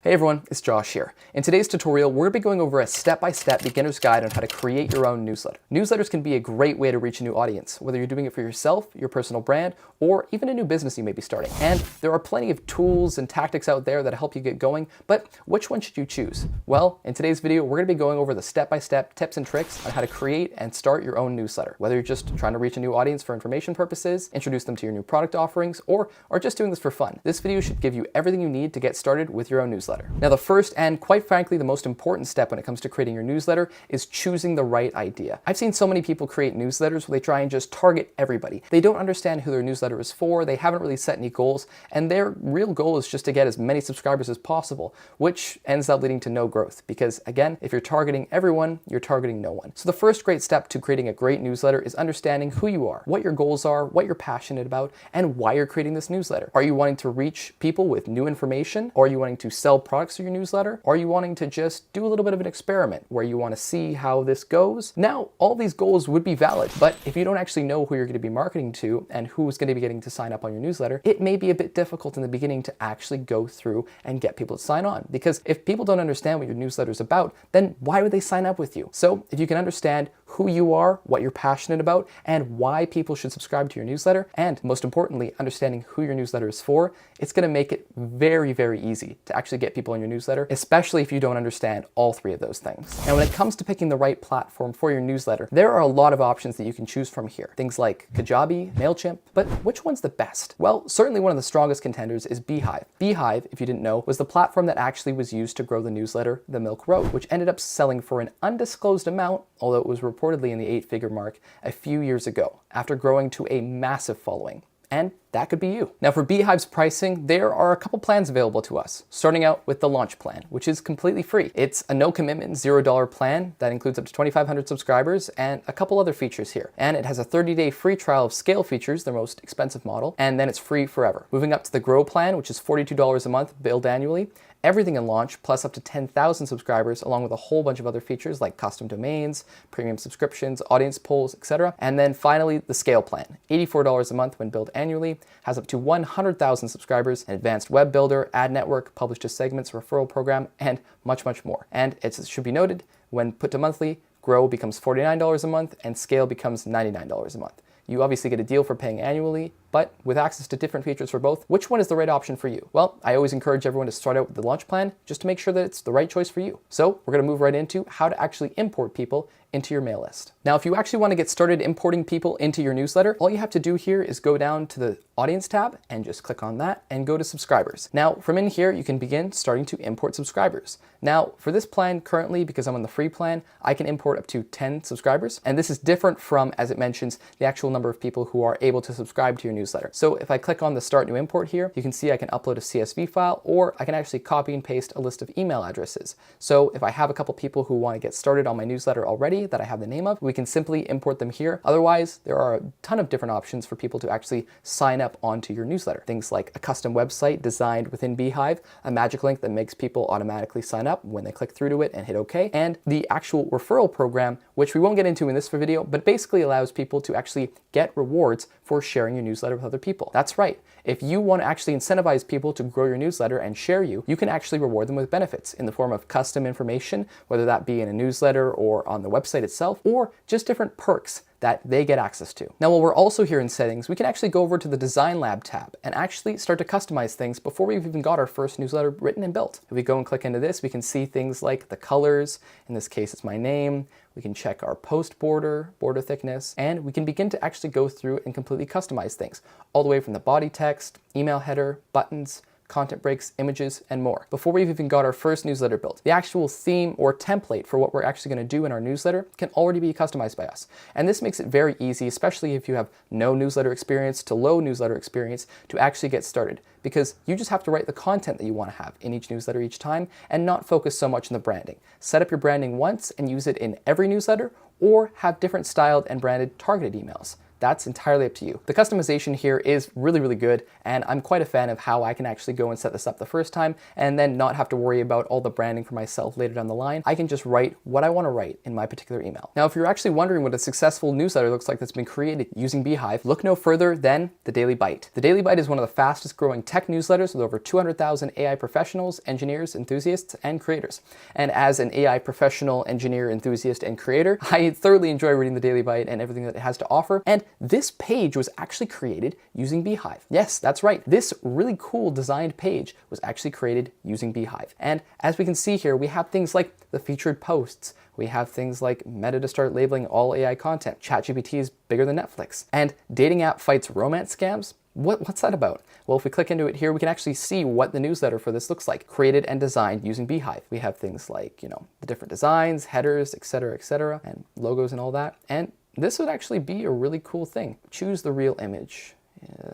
Hey everyone, it's Josh here. In today's tutorial, we're going to be going over a step-by-step beginner's guide on how to create your own newsletter. Newsletters can be a great way to reach a new audience, whether you're doing it for yourself, your personal brand, or even a new business you may be starting. And there are plenty of tools and tactics out there that help you get going, but which one should you choose? Well, in today's video, we're going to be going over the step-by-step tips and tricks on how to create and start your own newsletter. Whether you're just trying to reach a new audience for information purposes, introduce them to your new product offerings, or are just doing this for fun. This video should give you everything you need to get started with your own newsletter. Now, the first and quite frankly the most important step when it comes to creating your newsletter is choosing the right idea. I've seen so many people create newsletters where they try and just target everybody. They don't understand who their newsletter is for, they haven't really set any goals, and their real goal is just to get as many subscribers as possible, which ends up leading to no growth. Because again, if you're targeting everyone, you're targeting no one. So the first great step to creating a great newsletter is understanding who you are, what your goals are, what you're passionate about, and why you're creating this newsletter. Are you wanting to reach people with new information? Or are you wanting to sell products through your newsletter? Or are you wanting to just do a little bit of an experiment where you want to see how this goes? Now, all these goals would be valid, but if you don't actually know who you're going to be marketing to and who's going to be getting to sign up on your newsletter, it may be a bit difficult in the beginning to actually go through and get people to sign on. Because if people don't understand what your newsletter is about, then why would they sign up with you? So if you can understand who you are, what you're passionate about, and why people should subscribe to your newsletter, and most importantly, understanding who your newsletter is for, it's going to make it very, very easy to actually get people in your newsletter, especially if you don't understand all three of those things. Now, when it comes to picking the right platform for your newsletter, there are a lot of options that you can choose from here. Things like Kajabi, MailChimp, but which one's the best? Well, certainly one of the strongest contenders is Beehiiv. Beehiiv, if you didn't know, was the platform that actually was used to grow the newsletter The Milk Road, which ended up selling for an undisclosed amount, although it was reportedly in the 8-figure mark a few years ago, after growing to a massive following. And that could be you. Now, for Beehiiv's pricing, there are a couple plans available to us, starting out with the launch plan, which is completely free. It's a no commitment $0 plan that includes up to 2,500 subscribers and a couple other features here. And it has a 30-day free trial of scale features, their most expensive model, and then it's free forever. Moving up to the Grow plan, which is $42 a month billed annually. Everything in launch, plus up to 10,000 subscribers, along with a whole bunch of other features like custom domains, premium subscriptions, audience polls, etc. And then finally, the scale plan, $84 a month when billed annually, has up to 100,000 subscribers, an advanced web builder, ad network, publish to segments, referral program, and much, much more. And it should be noted, when put to monthly, Grow becomes $49 a month and Scale becomes $99 a month. You obviously get a deal for paying annually, but with access to different features for both, which one is the right option for you? Well, I always encourage everyone to start out with the launch plan just to make sure that it's the right choice for you. So we're going to move right into how to actually import people into your mail list. Now, if you actually want to get started importing people into your newsletter, all you have to do here is go down to the Audience tab and just click on that and go to Subscribers. Now, from in here, you can begin starting to import subscribers. Now, for this plan currently, because I'm on the free plan, I can import up to 10 subscribers. And this is different from, as it mentions, the actual number of people who are able to subscribe to your newsletter. So if I click on the Start New Import here, you can see I can upload a CSV file, or I can actually copy and paste a list of email addresses. So if I have a couple people who want to get started on my newsletter already that I have the name of, we can simply import them here. Otherwise, there are a ton of different options for people to actually sign up onto your newsletter. Things like a custom website designed within Beehiiv, a magic link that makes people automatically sign up when they click through to it and hit OK, and the actual referral program, which we won't get into in this video, but basically allows people to actually get rewards for sharing your newsletter with other people. That's right. If you want to actually incentivize people to grow your newsletter and share you, you can actually reward them with benefits in the form of custom information, whether that be in a newsletter or on the website itself, or just different perks that they get access to. Now, while we're also here in settings, we can actually go over to the Design Lab tab and actually start to customize things before we've even got our first newsletter written and built. If we go and click into this, we can see things like the colors. In this case, it's my name. We can check our post border thickness, and we can begin to actually go through and completely customize things, all the way from the body text, email header, buttons, content breaks, images, and more. Before we've even got our first newsletter built, the actual theme or template for what we're actually going to do in our newsletter can already be customized by us. And this makes it very easy, especially if you have no newsletter experience to low newsletter experience, to actually get started. Because you just have to write the content that you want to have in each newsletter each time and not focus so much on the branding. Set up your branding once and use it in every newsletter, or have different styled and branded targeted emails. That's entirely up to you. The customization here is really, really good, and I'm quite a fan of how I can actually go and set this up the first time and then not have to worry about all the branding for myself later down the line. I can just write what I want to write in my particular email. Now, if you're actually wondering what a successful newsletter looks like that's been created using Beehiiv, look no further than the Daily Bite. The Daily Bite is one of the fastest growing tech newsletters with over 200,000 AI professionals, engineers, enthusiasts, and creators. And as an AI professional, engineer, enthusiast, and creator, I thoroughly enjoy reading the Daily Bite and everything that it has to offer. And this page was actually created using Beehiiv. Yes, that's right. This really cool designed page was actually created using Beehiiv. And as we can see here, we have things like the featured posts. We have things like Meta to start labeling all AI content. ChatGPT is bigger than Netflix. And dating app fights romance scams. What's that about? Well, if we click into it here, we can actually see what the newsletter for this looks like, created and designed using Beehiiv. We have things like, the different designs, headers, etc., and logos and all that. And this would actually be a really cool thing. Choose the real image.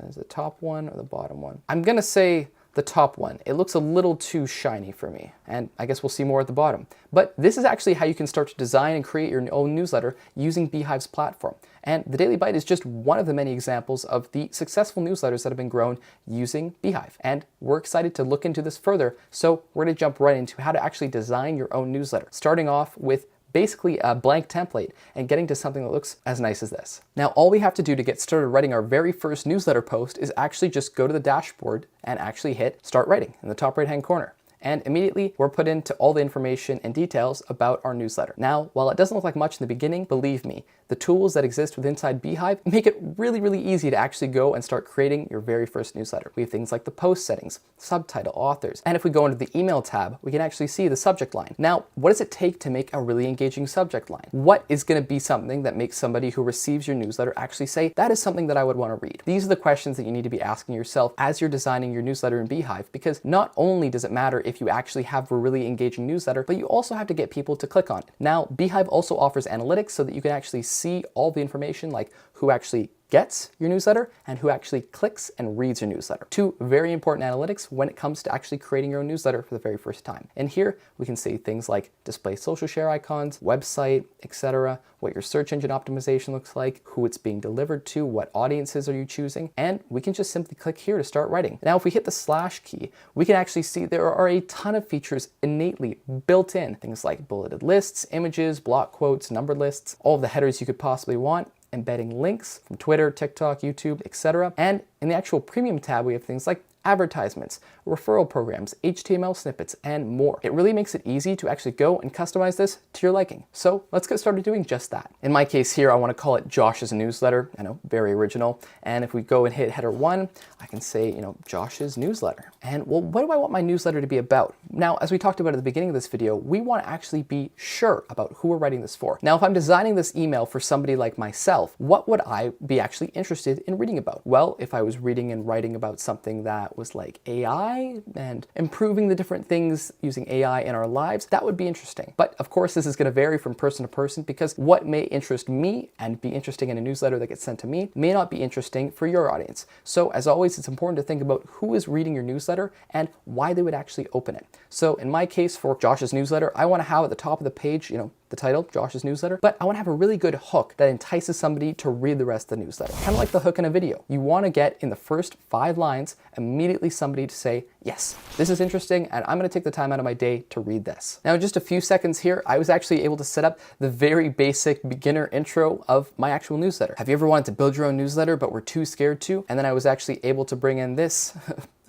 Is the top one or the bottom one? I'm gonna say the top one. It looks a little too shiny for me, and I guess we'll see more at the bottom. But this is actually how you can start to design and create your own newsletter using Beehiiv's platform. And the Daily Bite is just one of the many examples of the successful newsletters that have been grown using Beehiiv. And we're excited to look into this further, so we're gonna jump right into how to actually design your own newsletter, starting off with basically a blank template and getting to something that looks as nice as this. Now, all we have to do to get started writing our very first newsletter post is actually just go to the dashboard and actually hit Start Writing in the top right-hand corner. And immediately we're put into all the information and details about our newsletter. Now, while it doesn't look like much in the beginning, believe me, the tools that exist within inside Beehiiv make it really, really easy to actually go and start creating your very first newsletter. We have things like the post settings, subtitle, authors, and if we go into the email tab, we can actually see the subject line. Now, what does it take to make a really engaging subject line? What is going to be something that makes somebody who receives your newsletter actually say, that is something that I would want to read? These are the questions that you need to be asking yourself as you're designing your newsletter in Beehiiv, because not only does it matter if you actually have a really engaging newsletter, but you also have to get people to click on it. Now, Beehiiv also offers analytics so that you can actually see all the information, like who actually gets your newsletter and who actually clicks and reads your newsletter. Two very important analytics when it comes to actually creating your own newsletter for the very first time. And here we can see things like display social share icons, website, etc., what your search engine optimization looks like, who it's being delivered to, what audiences are you choosing, and we can just simply click here to start writing. Now, if we hit the slash key, we can actually see there are a ton of features innately built in, things like bulleted lists, images, block quotes, numbered lists, all of the headers you could possibly want, embedding links from Twitter, TikTok, YouTube, etc. And in the actual premium tab, we have things like advertisements, referral programs, HTML snippets, and more. It really makes it easy to actually go and customize this to your liking. So let's get started doing just that. In my case here, I want to call it Josh's newsletter. I know, very original. And if we go and hit header 1, I can say, Josh's newsletter. And well, what do I want my newsletter to be about? Now, as we talked about at the beginning of this video, we want to actually be sure about who we're writing this for. Now, if I'm designing this email for somebody like myself, what would I be actually interested in reading about? Well, if I was reading and writing about something that was like AI and improving the different things using AI in our lives, that would be interesting. But of course, this is going to vary from person to person, because what may interest me and be interesting in a newsletter that gets sent to me may not be interesting for your audience. So as always, it's important to think about who is reading your newsletter and why they would actually open it. So in my case, for Josh's newsletter, I want to have at the top of the page, the title, Josh's newsletter, but I want to have a really good hook that entices somebody to read the rest of the newsletter. Kind of like the hook in a video. You want to get in the first 5 lines immediately somebody to say, yes, this is interesting, and I'm going to take the time out of my day to read this. Now, in just a few seconds here, I was actually able to set up the very basic beginner intro of my actual newsletter. Have you ever wanted to build your own newsletter but were too scared to? And then I was actually able to bring in this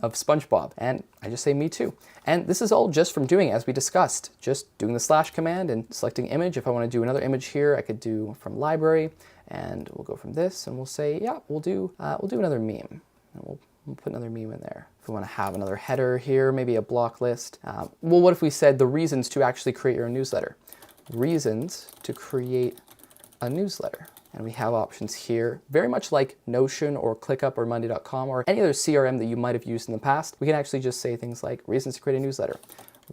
of SpongeBob, and I just say me too. And this is all just from doing, as we discussed, just doing the slash command and selecting image. If I want to do another image here, I could do from library, and we'll go from this, and we'll say, yeah, we'll do another meme, and we'll put another meme in there. If we want to have another header here, maybe a block list. Well, what if we said the reasons to actually create your own newsletter? Reasons to create a newsletter. And we have options here, very much like Notion or ClickUp or Monday.com or any other CRM that you might have used in the past. We can actually just say things like reasons to create a newsletter,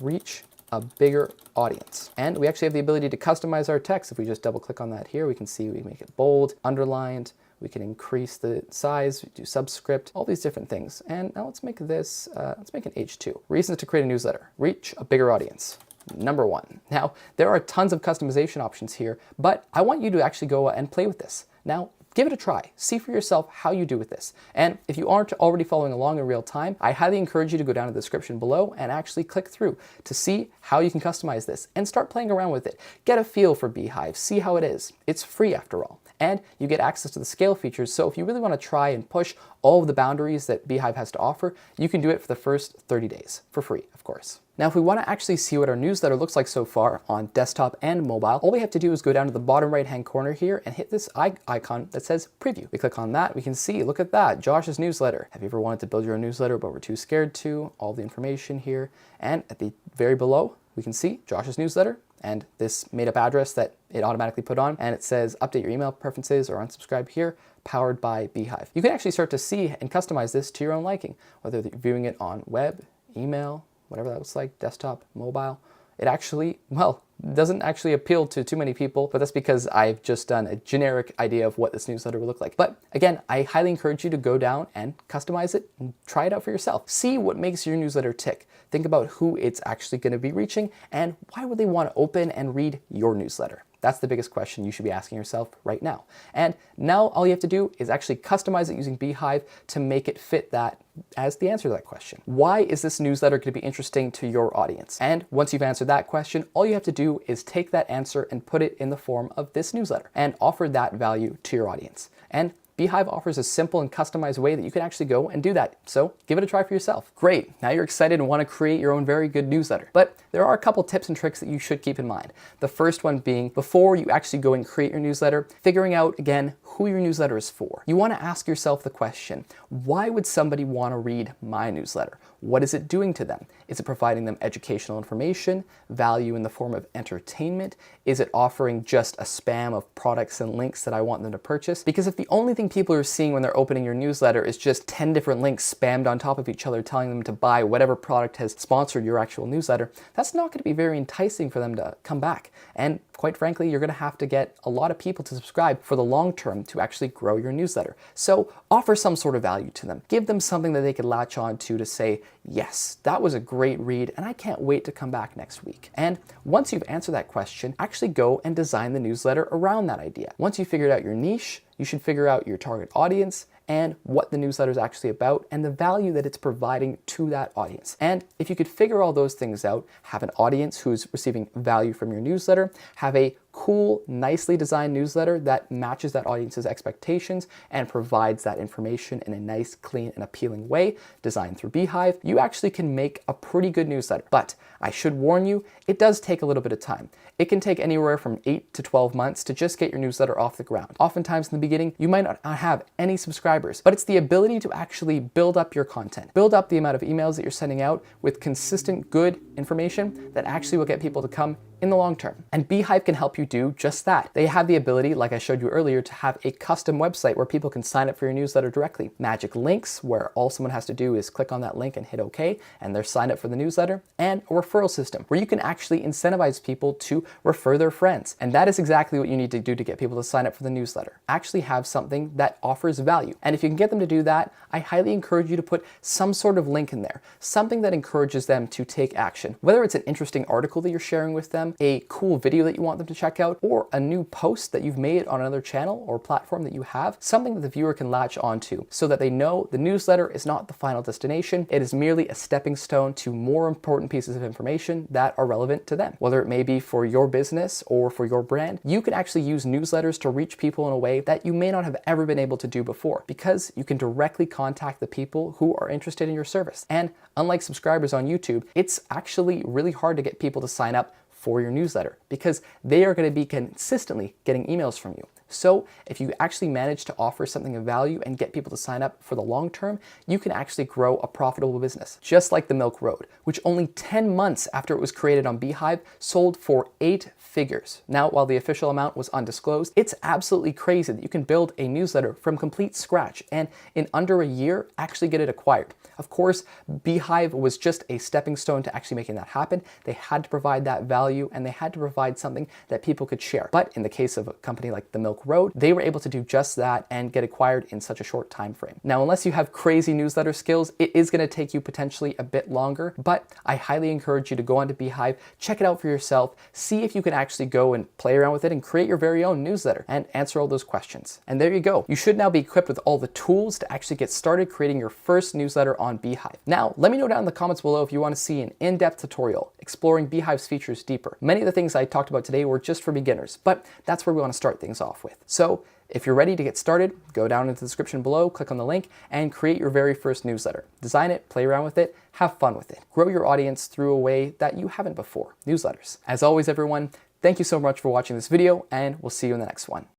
reach a bigger audience. And we actually have the ability to customize our text. If we just double click on that here, we can see we make it bold, underlined, we can increase the size, do subscript, all these different things. And now let's make this, let's make an H2. Reasons to create a newsletter, reach a bigger audience. Number 1. Now, there are tons of customization options here, but I want you to actually go and play with this. Now, give it a try. See for yourself how you do with this. And if you aren't already following along in real time, I highly encourage you to go down to the description below and actually click through to see how you can customize this and start playing around with it. Get a feel for Beehiiv, see how it is. It's free after all. And you get access to the scale features, so if you really want to try and push all of the boundaries that Beehiiv has to offer, you can do it for the first 30 days, for free, of course. Now, if we want to actually see what our newsletter looks like so far on desktop and mobile, all we have to do is go down to the bottom right-hand corner here and hit this icon that says preview. We click on that, we can see, look at that, Josh's newsletter. Have you ever wanted to build your own newsletter but were too scared to? All the information here. And at the very below, we can see Josh's newsletter and this made-up address that it automatically put on, and it says update your email preferences or unsubscribe here, powered by Beehiiv. You can actually start to see and customize this to your own liking, whether you're viewing it on web, email, whatever that looks like, desktop, mobile. It actually, well, doesn't actually appeal to too many people, but that's because I've just done a generic idea of what this newsletter would look like. But again, I highly encourage you to go down and customize it and try it out for yourself. See what makes your newsletter tick. Think about who it's actually going to be reaching and why would they want to open and read your newsletter. That's the biggest question you should be asking yourself right now. And now all you have to do is actually customize it using Beehiiv to make it fit that as the answer to that question. Why is this newsletter going to be interesting to your audience? And once you've answered that question, all you have to do is take that answer and put it in the form of this newsletter and offer that value to your audience. And Beehiiv offers a simple and customized way that you can actually go and do that. So give it a try for yourself. Great, now you're excited and want to create your own very good newsletter. But there are a couple tips and tricks that you should keep in mind. The first one being, before you actually go and create your newsletter, figuring out again who your newsletter is for. You want to ask yourself the question, why would somebody want to read my newsletter? What is it doing to them? Is it providing them educational information, value in the form of entertainment? Is it offering just a spam of products and links that I want them to purchase? Because if the only thing people are seeing when they're opening your newsletter is just 10 different links spammed on top of each other telling them to buy whatever product has sponsored your actual newsletter, that's not going to be very enticing for them to come back. And quite frankly, you're going to have to get a lot of people to subscribe for the long term to actually grow your newsletter. So offer some sort of value to them. Give them something that they could latch on to say, yes, that was a great read and I can't wait to come back next week. And once you've answered that question, actually go and design the newsletter around that idea. Once you've figured out your niche, you should figure out your target audience and what the newsletter is actually about and the value that it's providing to that audience. And if you could figure all those things out, have an audience who's receiving value from your newsletter, have a cool, nicely designed newsletter that matches that audience's expectations and provides that information in a nice, clean, and appealing way, designed through Beehiiv, you actually can make a pretty good newsletter. But I should warn you, it does take a little bit of time. It can take anywhere from 8 to 12 months to just get your newsletter off the ground. Oftentimes in the beginning, you might not have any subscribers, but it's the ability to actually build up your content, build up the amount of emails that you're sending out with consistent, good information that actually will get people to come in the long term. And Beehiiv can help you do just that. They have the ability, like I showed you earlier, to have a custom website where people can sign up for your newsletter directly. Magic links, where all someone has to do is click on that link and hit OK, and they're signed up for the newsletter. And a referral system, where you can actually incentivize people to refer their friends. And that is exactly what you need to do to get people to sign up for the newsletter. Actually have something that offers value. And if you can get them to do that, I highly encourage you to put some sort of link in there, something that encourages them to take action. Whether it's an interesting article that you're sharing with them, a cool video that you want them to check out, or a new post that you've made on another channel or platform that you have, something that the viewer can latch onto so that they know the newsletter is not the final destination. It is merely a stepping stone to more important pieces of information that are relevant to them. Whether it may be for your business or for your brand, you can actually use newsletters to reach people in a way that you may not have ever been able to do before, because you can directly contact the people who are interested in your service. And unlike subscribers on YouTube, it's actually really hard to get people to sign up for your newsletter because they are going to be consistently getting emails from you. So if you actually manage to offer something of value and get people to sign up for the long term, you can actually grow a profitable business. Just like the Milk Road, which only 10 months after it was created on Beehiiv sold for 8 figures. Now, while the official amount was undisclosed, it's absolutely crazy that you can build a newsletter from complete scratch and in under a year actually get it acquired. Of course, Beehiiv was just a stepping stone to actually making that happen. They had to provide that value and they had to provide something that people could share. But in the case of a company like the Milk Silk Road, they were able to do just that and get acquired in such a short time frame. Now, unless you have crazy newsletter skills, it is going to take you potentially a bit longer, but I highly encourage you to go onto Beehiiv, check it out for yourself, see if you can actually go and play around with it and create your very own newsletter and answer all those questions. And there you go. You should now be equipped with all the tools to actually get started creating your first newsletter on Beehiiv. Now, let me know down in the comments below if you want to see an in-depth tutorial exploring Beehiiv's features deeper. Many of the things I talked about today were just for beginners, but that's where we want to start things off with. So if you're ready to get started, go down into the description below, click on the link, and create your very first newsletter. Design it, play around with it, have fun with it. Grow your audience through a way that you haven't before, newsletters. As always, everyone, thank you so much for watching this video, and we'll see you in the next one.